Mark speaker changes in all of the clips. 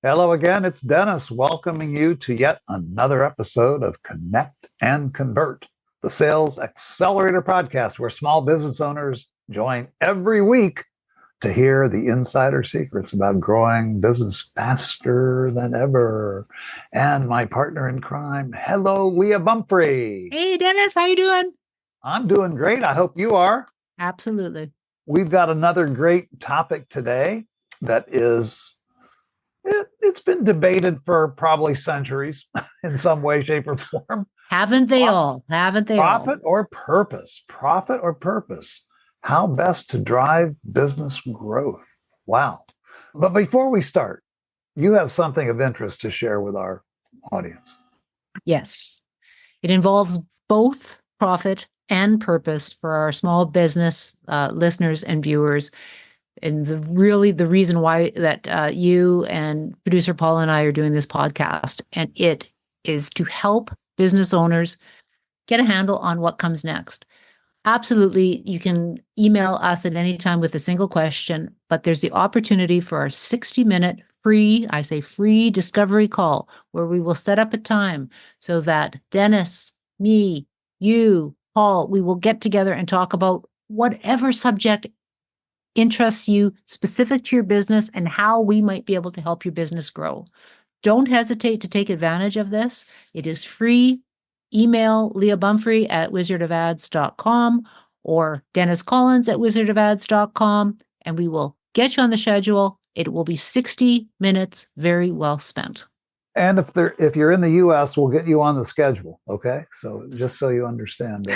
Speaker 1: Hello again, it's Dennis welcoming you to yet another episode of Connect and Convert, the Sales Accelerator podcast, where small business owners join every week to hear the insider secrets about growing business faster than ever. And my partner in crime, hello, Leah Bumphrey.
Speaker 2: Hey, Dennis, how you doing?
Speaker 1: I'm doing great. I hope you are.
Speaker 2: Absolutely.
Speaker 1: We've got another great topic today that is... It's been debated for probably centuries in some way, shape, or form.
Speaker 2: Haven't they all?
Speaker 1: Profit or purpose? Profit or purpose? How best to drive business growth? Wow. But before we start, you have something of interest to share with our audience.
Speaker 2: Yes. It involves both profit and purpose for our small business listeners and viewers. And the reason why that you and producer Paul and I are doing this podcast, and it is to help business owners get a handle on what comes next. Absolutely, you can email us at any time with a single question, but there's the opportunity for our 60-minute free discovery call where we will set up a time so that Dennis, me, you, Paul, we will get together and talk about whatever subject interests you specific to your business and how we might be able to help your business grow. Don't hesitate to take advantage of this. It is free. Email Leah Bumphrey at wizardofads.com or Dennis Collins at wizardofads.com, and we will get you on the schedule. It will be 60 minutes, very well spent.
Speaker 1: And if you're in the U.S., we'll get you on the schedule. Okay, so just so you understand.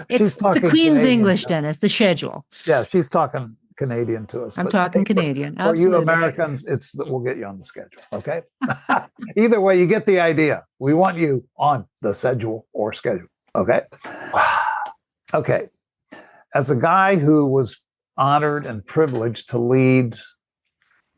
Speaker 2: It's the Queen's Canadian, English, Dennis, the schedule.
Speaker 1: Yeah, she's talking Canadian to us.
Speaker 2: I'm talking Canadian.
Speaker 1: For you Americans, we'll get you on the schedule, okay? Either way, you get the idea. We want you on the schedule or schedule, okay? Okay. As a guy who was honored and privileged to lead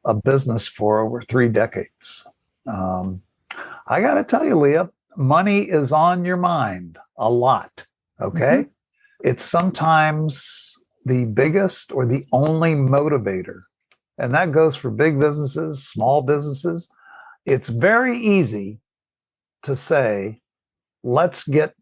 Speaker 1: a business for over 3 decades, I got to tell you, Leah, money is on your mind a lot. Okay. Mm-hmm. It's sometimes the biggest or the only motivator. And that goes for big businesses, small businesses. It's very easy to say, let's get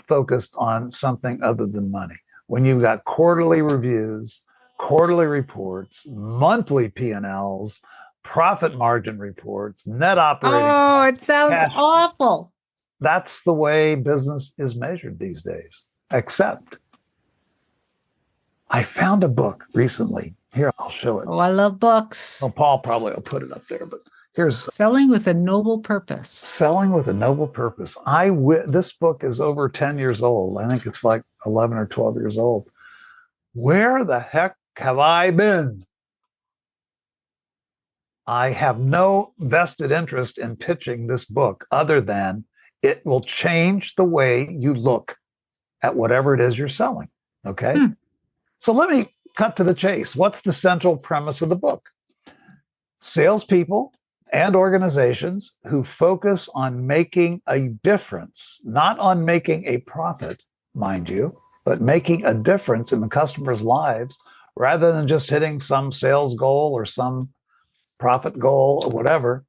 Speaker 1: focused on something other than money. When you've got quarterly reviews, quarterly reports, monthly P&Ls, profit margin reports, net operating.
Speaker 2: Oh, it sounds awful.
Speaker 1: That's the way business is measured these days. Except I found a book recently. Here, I'll show it.
Speaker 2: Oh, I love books.
Speaker 1: Well, Paul probably will put it up there, but here's
Speaker 2: Selling with a Noble Purpose.
Speaker 1: Selling with a Noble Purpose. This book is over 10 years old. I think it's like 11 or 12 years old. Where the heck have I been? I have no vested interest in pitching this book other than it will change the way you look at whatever it is you're selling. Okay. So let me cut to the chase. What's the central premise of the book? Salespeople and organizations who focus on making a difference, not on making a profit, mind you, but making a difference in the customer's lives rather than just hitting some sales goal or some profit goal or whatever,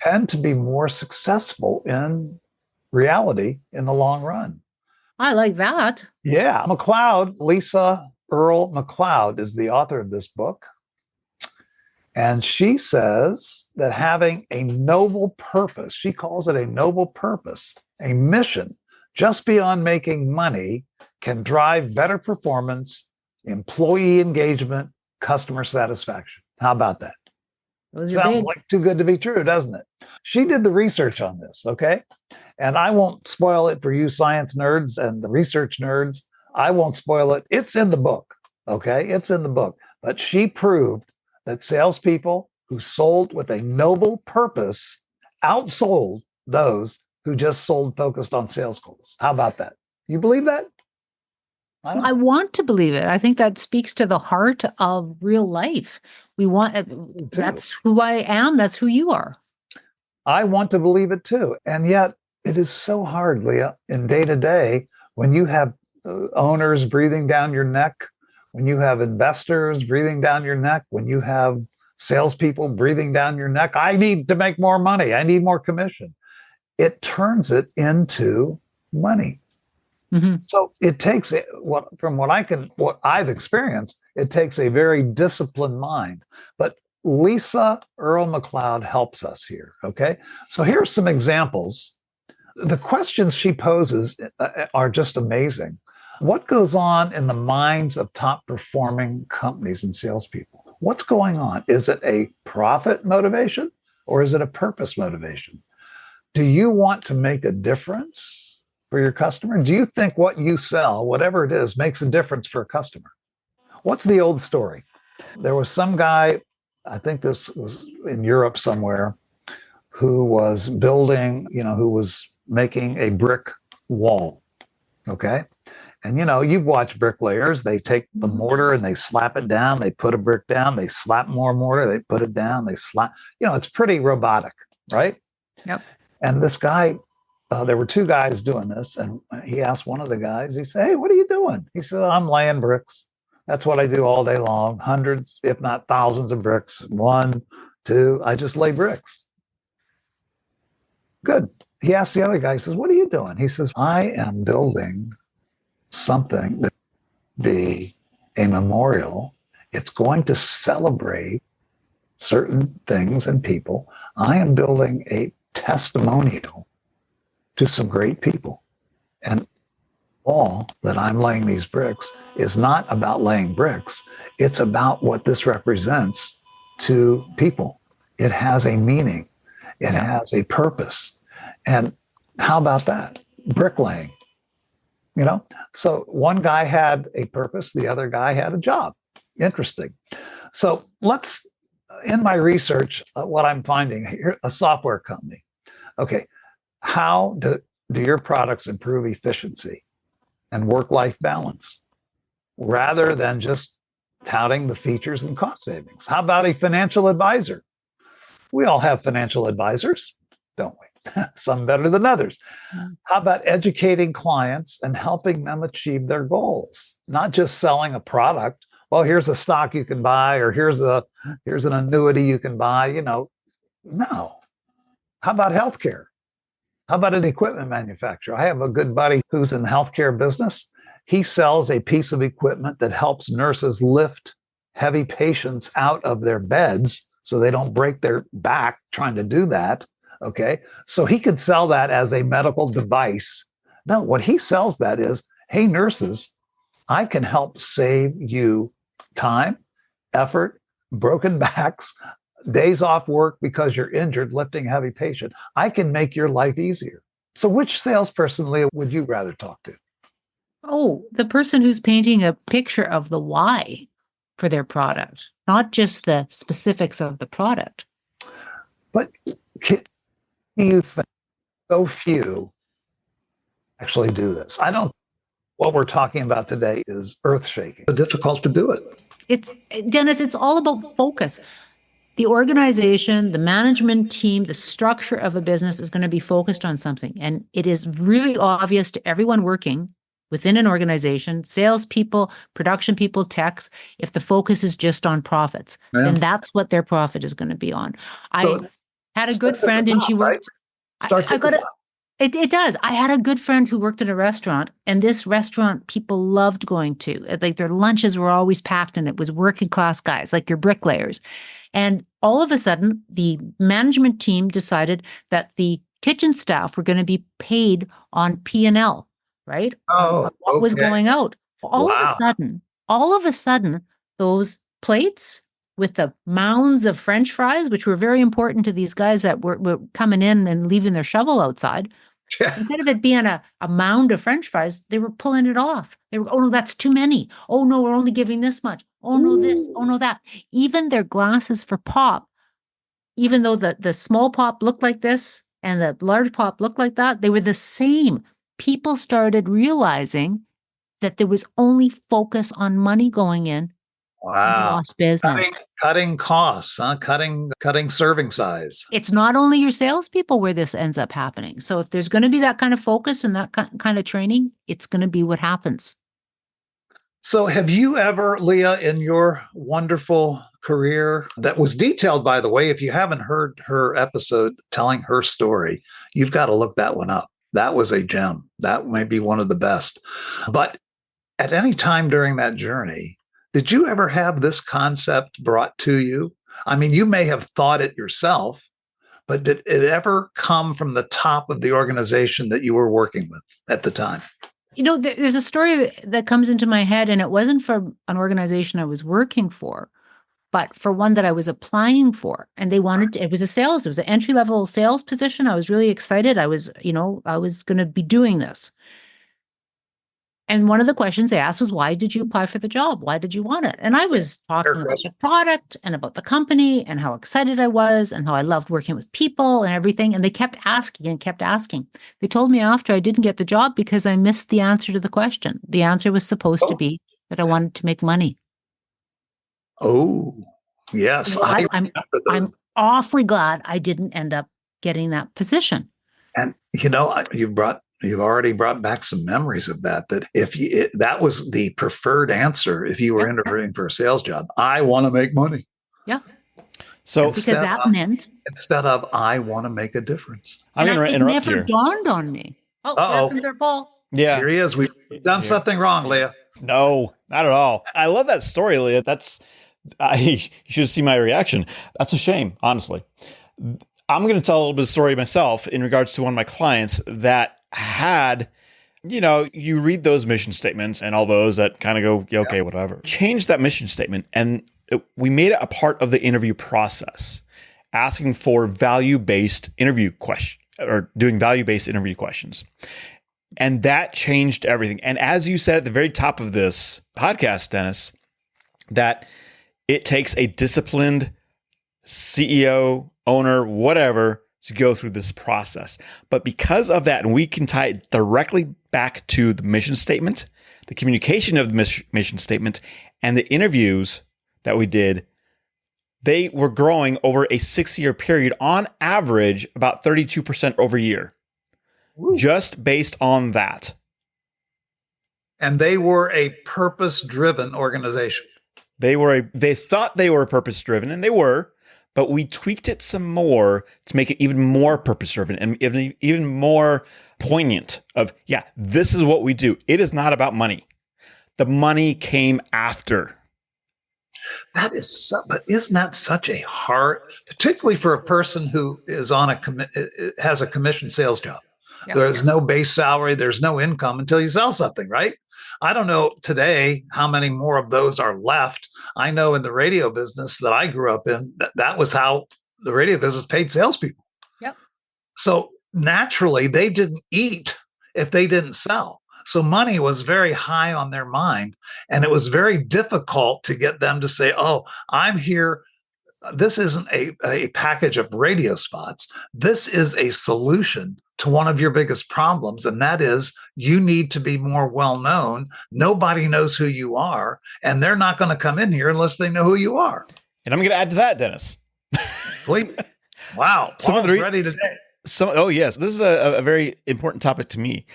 Speaker 1: tend to be more successful in reality in the long run.
Speaker 2: I like that.
Speaker 1: Yeah. Lisa Earl McLeod is the author of this book. And she says that having a noble purpose, she calls it a noble purpose, a mission, just beyond making money, can drive better performance, employee engagement, customer satisfaction. How about that? Sounds like too good to be true, doesn't it? She did the research on this, okay? And I won't spoil it for you science nerds and the research nerds. I won't spoil it. It's in the book, okay? It's in the book. But she proved that salespeople who sold with a noble purpose outsold those who just sold focused on sales goals. How about that? You believe that?
Speaker 2: I want to believe it. I think that speaks to the heart of real life. That's who I am. That's who you are.
Speaker 1: I want to believe it too. And yet it is so hard, Leah, in day to day, when you have owners breathing down your neck, when you have investors breathing down your neck, when you have salespeople breathing down your neck. I need to make more money. I need more commission. It turns it into money.
Speaker 2: Mm-hmm.
Speaker 1: So it takes what I've experienced, it takes a very disciplined mind. But Lisa Earl McLeod helps us here. Okay. So here are some examples. The questions she poses are just amazing. What goes on in the minds of top performing companies and salespeople? What's going on? Is it a profit motivation or is it a purpose motivation? Do you want to make a difference for your customer? Do you think what you sell, whatever it is, makes a difference for a customer? What's the old story? There was some guy, I think this was in Europe somewhere, who was building, who was making a brick wall. Okay. And you've watched bricklayers. They take the mortar and they slap it down. They put a brick down. They slap more mortar. They put it down. They slap. It's pretty robotic, right?
Speaker 2: Yep.
Speaker 1: And this guy, there were two guys doing this. And he asked one of the guys, he said, "Hey, what are you doing?" He said, "I'm laying bricks. That's what I do all day long. Hundreds, if not thousands of bricks. 1, 2, I just lay bricks." Good. He asked the other guy, he says, "What are you doing?" He says, "I am building something that be a memorial. It's going to celebrate certain things and people. I am building a testimonial to some great people. And all that I'm laying these bricks is not about laying bricks. It's about what this represents to people. It has a meaning. It has a purpose. And how about that? Bricklaying. So one guy had a purpose, the other guy had a job. Interesting. So in my research, what I'm finding here, a software company. Okay, how do your products improve efficiency and work-life balance rather than just touting the features and cost savings? How about a financial advisor? We all have financial advisors, don't we? Some better than others. How about educating clients and helping them achieve their goals? Not just selling a product. Well, here's a stock you can buy, or here's an annuity you can buy. No. How about healthcare? How about an equipment manufacturer? I have a good buddy who's in the healthcare business. He sells a piece of equipment that helps nurses lift heavy patients out of their beds so they don't break their back trying to do that. Okay. So he could sell that as a medical device. No, what he sells that is, hey, nurses, I can help save you time, effort, broken backs, days off work because you're injured lifting a heavy patient. I can make your life easier. So which salesperson, Leah, would you rather talk to?
Speaker 2: Oh, the person who's painting a picture of the why for their product, not just the specifics of the product.
Speaker 1: But you think so few actually do this? What we're talking about today is earth-shaking. It's difficult to do it.
Speaker 2: Dennis, it's all about focus. The organization, the management team, the structure of a business is going to be focused on something. And it is really obvious to everyone working within an organization, salespeople, production people, techs, if the focus is just on profits, then that's what their profit is going to be on. I had a good friend and she worked. It does. I had a good friend who worked at a restaurant, and this restaurant people loved going to. Like their lunches were always packed, and it was working class guys, like your bricklayers. And all of a sudden, the management team decided that the kitchen staff were going to be paid on P&L, right?
Speaker 1: Oh,
Speaker 2: what was going out? All of a sudden, those plates with the mounds of French fries, which were very important to these guys that were coming in and leaving their shovel outside. Instead of it being a mound of French fries, they were pulling it off. They were, oh no, that's too many. Oh no, we're only giving this much. Oh no, this. Oh no, that. Even their glasses for pop, even though the small pop looked like this and the large pop looked like that, they were the same. People started realizing that there was only focus on money going in.
Speaker 1: Wow.
Speaker 2: Lost business.
Speaker 1: Cutting costs, cutting serving size.
Speaker 2: It's not only your salespeople where this ends up happening. So if there's going to be that kind of focus and that kind of training, it's going to be what happens.
Speaker 1: So have you ever, Leah, in your wonderful career that was detailed, by the way. If you haven't heard her episode telling her story, you've got to look that one up. That was a gem. That may be one of the best. But at any time during that journey, did you ever have this concept brought to you? I mean, you may have thought it yourself, but did it ever come from the top of the organization that you were working with at the time?
Speaker 2: There's a story that comes into my head, and it wasn't for an organization I was working for, but for one that I was applying for. And they wanted to, it was an entry-level sales position. I was really excited. I was going to be doing this. And one of the questions they asked was, why did you apply for the job? Why did you want it? And I was talking about the product and about the company and how excited I was and how I loved working with people and everything. And they kept asking and kept asking. They told me after I didn't get the job because I missed the answer to the question. The answer was supposed to be that I wanted to make money.
Speaker 1: Oh, yes.
Speaker 2: So I'm awfully glad I didn't end up getting that position.
Speaker 1: And you've already brought back some memories of that. That that was the preferred answer if you were interviewing for a sales job. I want to make money.
Speaker 2: Yeah.
Speaker 3: So
Speaker 2: because that meant
Speaker 1: instead of I want to make a difference.
Speaker 3: I'm going to interrupt here.
Speaker 2: It never dawned on me. Oh, there comes our Paul.
Speaker 3: Yeah,
Speaker 1: here he is. We've done something wrong, Leah.
Speaker 3: No, not at all. I love that story, Leah. You should have seen my reaction. That's a shame, honestly. I'm going to tell a little bit of story myself in regards to one of my clients that had, you read those mission statements and all those that kind of go, yeah, okay, whatever. Change that mission statement. And we made it a part of the interview process, asking for value-based interview questions or doing value-based interview questions. And that changed everything. And as you said at the very top of this podcast, Dennis, that it takes a disciplined CEO, owner, whatever, to go through this process. But because of that, and we can tie it directly back to the mission statement, the communication of the mission statement, and the interviews that we did, they were growing over a 6-year period, on average, about 32% over year. Woo. Just based on that.
Speaker 1: And they were a purpose-driven organization.
Speaker 3: They thought they were purpose-driven, and they were, but we tweaked it some more to make it even more purpose-driven and even more poignant of, yeah, this is what we do. It is not about money. The money came after.
Speaker 1: But isn't that such a hard, particularly for a person who is has a commission sales job? Yep. There's no base salary. There's no income until you sell something, right? I don't know today how many more of those are left. I know in the radio business that I grew up in, that was how the radio business paid salespeople.
Speaker 2: Yep.
Speaker 1: So naturally, they didn't eat if they didn't sell. So money was very high on their mind, and it was very difficult to get them to say, oh, I'm here. This isn't a package of radio spots. This is a solution to one of your biggest problems, and that is you need to be more well-known. Nobody knows who you are, and they're not going to come in here unless they know who you are.
Speaker 3: And I'm going to add to that, Dennis.
Speaker 1: Please. Wow. Paul's ready today.
Speaker 3: Oh, yes. This is a very important topic to me.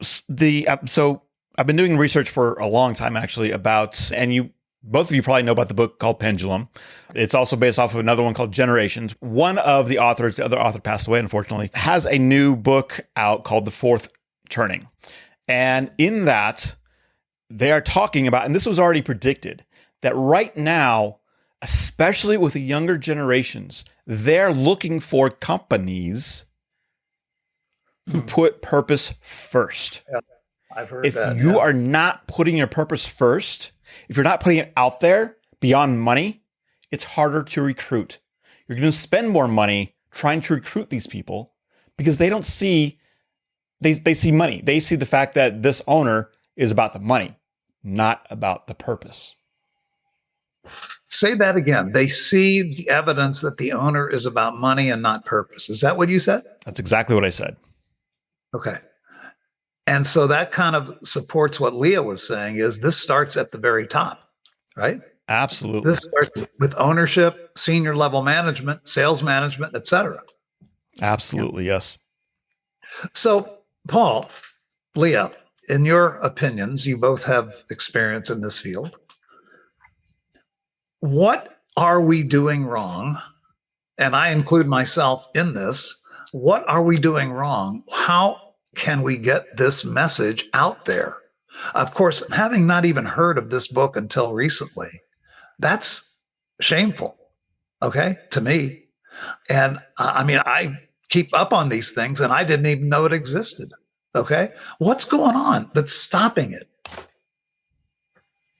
Speaker 3: So I've been doing research for a long time, actually, about, and both of you probably know about the book called Pendulum. It's also based off of another one called Generations. One of the authors, the other author passed away, unfortunately, has a new book out called The Fourth Turning. And in that, they are talking about, and this was already predicted, that right now, especially with the younger generations, they're looking for companies who put purpose first.
Speaker 1: Yeah, I've heard
Speaker 3: if
Speaker 1: that.
Speaker 3: If you are not putting your purpose first, if you're not putting it out there beyond money, it's harder to recruit. You're going to spend more money trying to recruit these people because they don't see, they see money. They see the fact that this owner is about the money, not about the purpose.
Speaker 1: Say that again. They see the evidence that the owner is about money and not purpose. Is that what you said?
Speaker 3: That's exactly what I said.
Speaker 1: Okay. And so that kind of supports what Leah was saying, is this starts at the very top, right?
Speaker 3: Absolutely.
Speaker 1: This starts with ownership, senior level management, sales management, et cetera.
Speaker 3: Absolutely, yes.
Speaker 1: So, Paul, Leah, in your opinions, you both have experience in this field. What are we doing wrong? And I include myself in this. What are we doing wrong? How can we get this message out there? Of course, having not even heard of this book until recently, that's shameful, okay, to me. And I mean, I keep up on these things and I didn't even know it existed, okay? What's going on that's stopping it?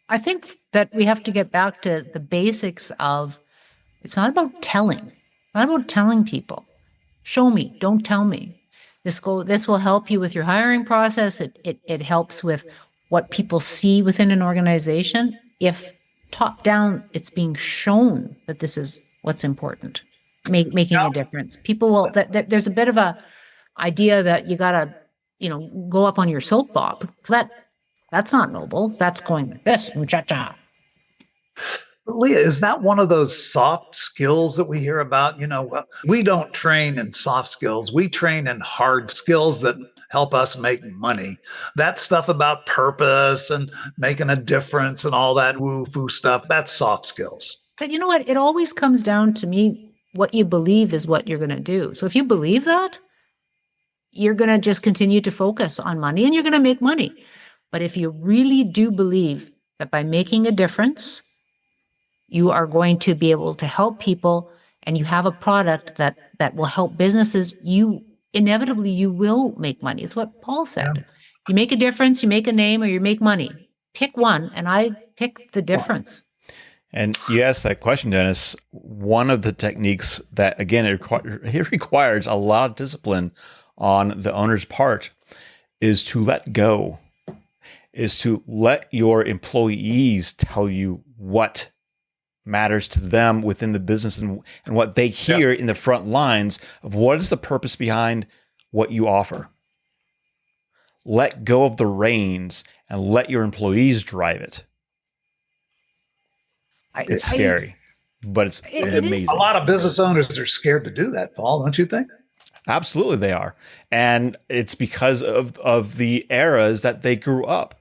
Speaker 2: I think that we have to get back to the basics of it's not about telling, not about telling people. Show me, don't tell me. This will help you with your hiring process. It helps with what people see within an organization. If top down, it's being shown that this is what's important, making a difference. People will. There's a bit of a idea that you gotta, go up on your soapbox. That's not noble. That's going like this, cha-cha.
Speaker 1: Leah, is that one of those soft skills that we hear about? We don't train in soft skills. We train in hard skills that help us make money. That stuff about purpose and making a difference and all that woo-foo stuff, that's soft skills.
Speaker 2: But you know what? It always comes down to me, what you believe is what you're going to do. So if you believe that, you're going to just continue to focus on money and you're going to make money. But if you really do believe that by making a difference, you are going to be able to help people and you have a product that will help businesses, you will make money. It's what Paul said. Yeah. You make a difference, you make a name, or you make money. Pick one, and I picked the difference.
Speaker 3: And you asked that question, Dennis. One of the techniques that, again, it requires a lot of discipline on the owner's part is to let go, is to let your employees tell you what matters to them within the business and what they hear in the front lines of what is the purpose behind what you offer. Let go of the reins and let your employees drive it. It's scary, but it's amazing.
Speaker 1: A lot of business owners are scared to do that, Paul, don't you think?
Speaker 3: Absolutely they are. And it's because of the eras that they grew up.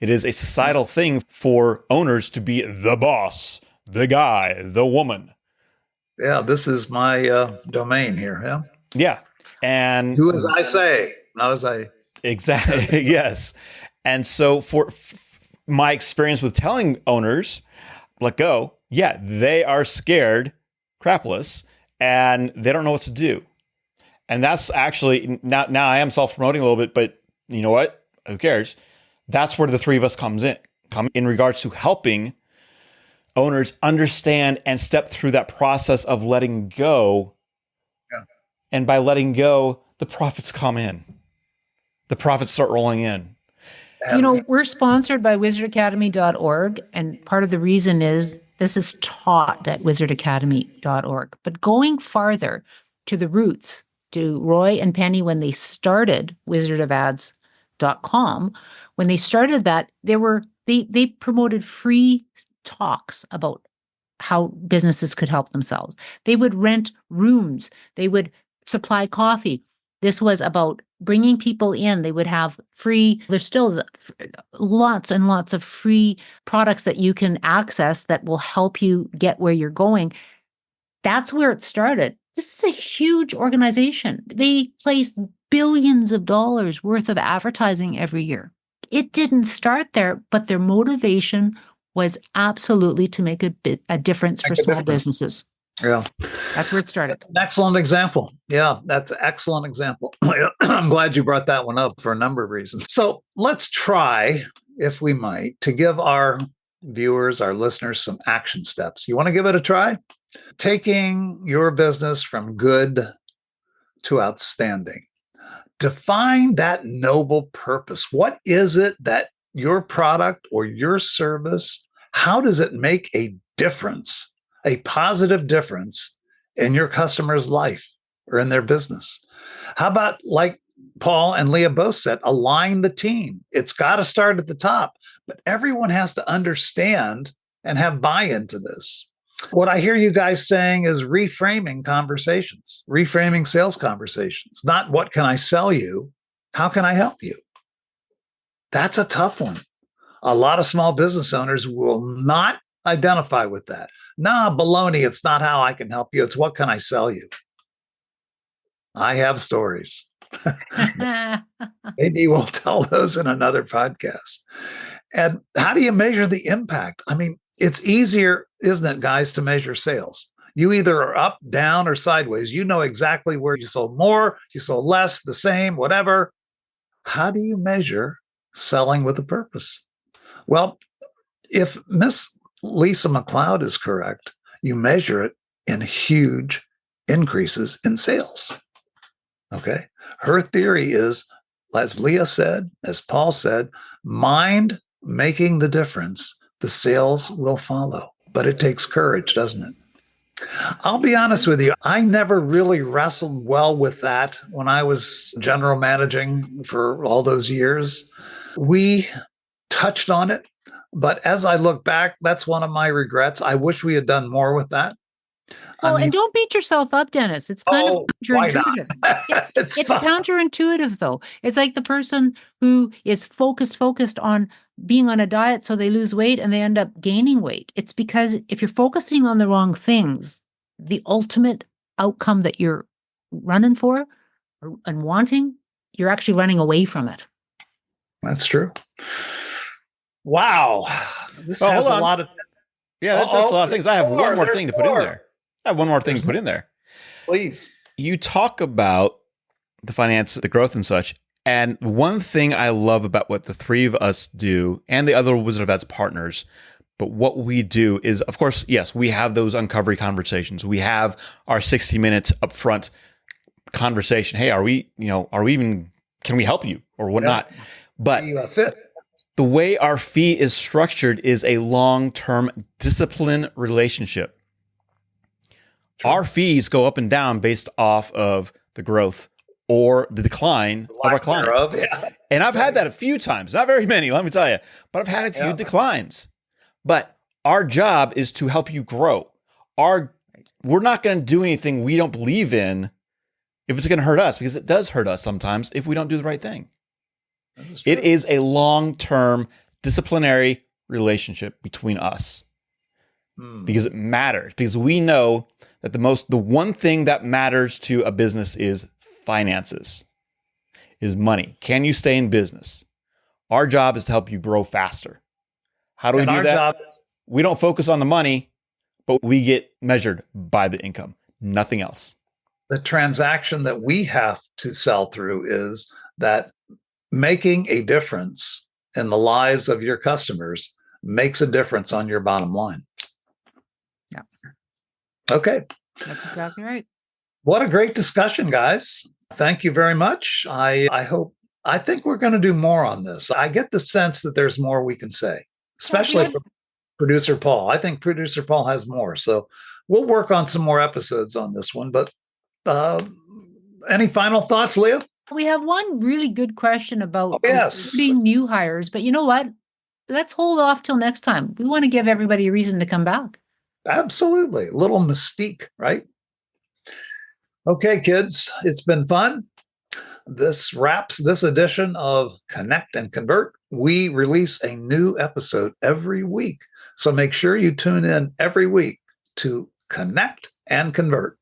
Speaker 3: It is a societal thing for owners to be the boss, the guy, the woman.
Speaker 1: Yeah, this is my domain here. Yeah.
Speaker 3: Yeah. And
Speaker 1: do as I say, not as I.
Speaker 3: Exactly. Yes. And so for my experience with telling owners, let go. Yeah, they are scared, crapless, and they don't know what to do. And that's actually now I am self-promoting a little bit, but you know what? Who cares? That's where the three of us come in regards to helping owners understand and step through that process of letting go. Yeah. And by letting go, the profits come in. The profits start rolling in.
Speaker 2: We're sponsored by wizardacademy.org, and part of the reason is this is taught at wizardacademy.org. But going farther to the roots, to Roy and Penny when they started wizardofads.com, when they started that, they promoted free talks about how businesses could help themselves. They would rent rooms. They would supply coffee. This was about bringing people in. They would have there's still lots and lots of free products that you can access that will help you get where you're going. That's where it started. This is a huge organization. They place billions of dollars worth of advertising every year. It didn't start there, but their motivation was absolutely to make a difference for small businesses.
Speaker 1: Yeah.
Speaker 2: That's where it started.
Speaker 1: That's an excellent example. Yeah, that's an excellent example. I'm glad you brought that one up for a number of reasons. So let's try, if we might, to give our viewers, our listeners, some action steps. You want to give it a try? Taking your business from good to outstanding. Define that noble purpose. What is it that your product or your service, how does it make a difference? A positive difference in your customer's life or in their business? How about, like Paul and Leah both said, align the team? It's got to start at the top, but everyone has to understand and have buy-in to this. What I hear you guys saying is reframing conversations, reframing sales conversations. Not what can I sell you? How can I help you? That's a tough one. A lot of small business owners will not identify with that. Nah, baloney, it's not how I can help you. It's what can I sell you? I have stories. Maybe we'll tell those in another podcast. And how do you measure the impact? I mean, it's easier, isn't it, guys, to measure sales? You either are up, down, or sideways. You know exactly where you sold more, you sold less, the same, whatever. How do you measure selling with a purpose? Well, if Miss Lisa McLeod is correct, you measure it in huge increases in sales. Okay. Her theory is, as Leah said, as Paul said, mind making the difference, the sales will follow. But it takes courage, doesn't it? I'll be honest with you. I never really wrestled well with that when I was general managing for all those years. We touched on it, but as I look back, that's one of my regrets. I wish we had done more with that.
Speaker 2: Well, and don't beat yourself up, Dennis. It's kind of counterintuitive. It's counterintuitive, though. It's like the person who is focused on being on a diet so they lose weight and they end up gaining weight. It's because if you're focusing on the wrong things, the ultimate outcome that you're running for and wanting, you're actually running away from it.
Speaker 1: That's true. Wow. This has a lot of...
Speaker 3: Yeah, that's a lot of things. I have one more thing to put in there.
Speaker 1: Please.
Speaker 3: You talk about the finance, the growth and such. And one thing I love about what the three of us do and the other Wizard of Ads partners, but what we do is, of course, yes, we have those uncovery conversations. We have our 60 minutes upfront conversation. Hey, can we help you or whatnot? Yeah. But the way our fee is structured is a long-term discipline relationship. True. Our fees go up and down based off of the growth or the decline of our client. And I've had that a few times, not very many, let me tell you, but I've had a few declines. But our job is to help you grow. We're not going to do anything we don't believe in if it's going to hurt us, because it does hurt us sometimes if we don't do the right thing. It is a long-term disciplinary relationship between us because it matters, because we know that the one thing that matters to a business is finances, is money. Can you stay in business? Our job is to help you grow faster. How do we do that? We don't focus on the money, but we get measured by the income, nothing else.
Speaker 1: The transaction that we have to sell through is that making a difference in the lives of your customers makes a difference on your bottom line.
Speaker 2: Yeah.
Speaker 1: Okay.
Speaker 2: That's exactly right.
Speaker 1: What a great discussion, guys. Thank you very much. I think we're going to do more on this. I get the sense that there's more we can say, especially from producer Paul. I think producer Paul has more. So we'll work on some more episodes on this one. But any final thoughts, Leah?
Speaker 2: We have one really good question about recruiting new hires, but you know what? Let's hold off till next time. We want to give everybody a reason to come back.
Speaker 1: Absolutely. A little mystique, right? Okay, kids, it's been fun. This wraps this edition of Connect and Convert. We release a new episode every week. So make sure you tune in every week to Connect and Convert.